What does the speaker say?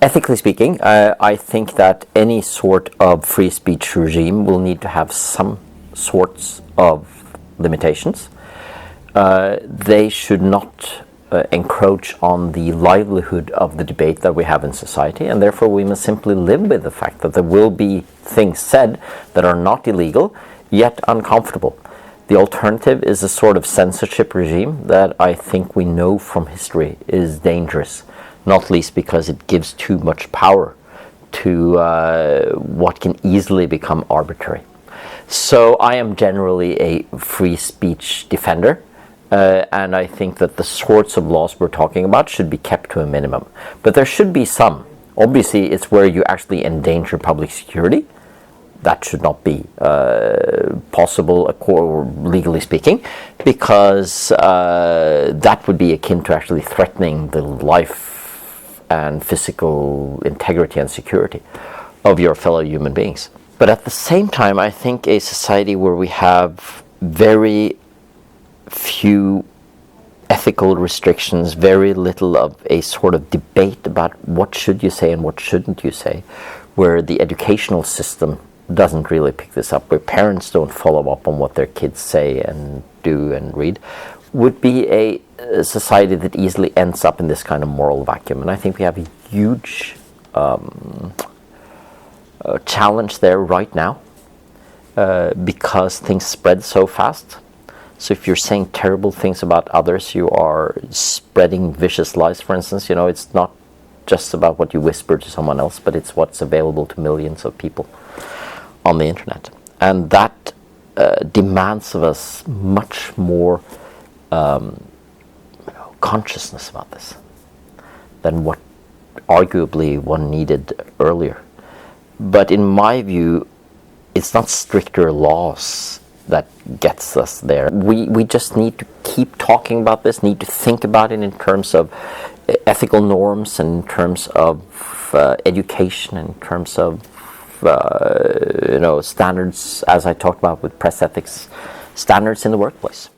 Ethically speaking, I think that any sort of free speech regime will need to have some sorts of limitations. They should not encroach on the livelihood of the debate that we have in society, and therefore we must simply live with the fact that there will be things said that are not illegal, yet uncomfortable. The alternative is a sort of censorship regime that I think we know from history is dangerous, not least because it gives too much power to what can easily become arbitrary. So I am generally a free speech defender. And I think that the sorts of laws we're talking about should be kept to a minimum. But there should be some. Obviously, it's where you actually endanger public security. That should not be possible, legally speaking, because that would be akin to actually threatening the life and physical integrity and security of your fellow human beings. But at the same time, I think a society where we have very few ethical restrictions, very little of a sort of debate about what should you say and what shouldn't you say, where the educational system doesn't really pick this up, where parents don't follow up on what their kids say and do and read, would be a society that easily ends up in this kind of moral vacuum. And I think we have a huge challenge there right now because things spread so fast. So if you're saying terrible things about others, you are spreading vicious lies, for instance. You know, it's not just about what you whisper to someone else, but it's what's available to millions of people on the internet. And that demands of us much more consciousness about this than what arguably one needed earlier. But in my view, it's not stricter laws that gets us there. We just need to keep talking about this, need to think about it in terms of ethical norms, and in terms of education, and in terms of standards, as I talked about with press ethics, standards in the workplace.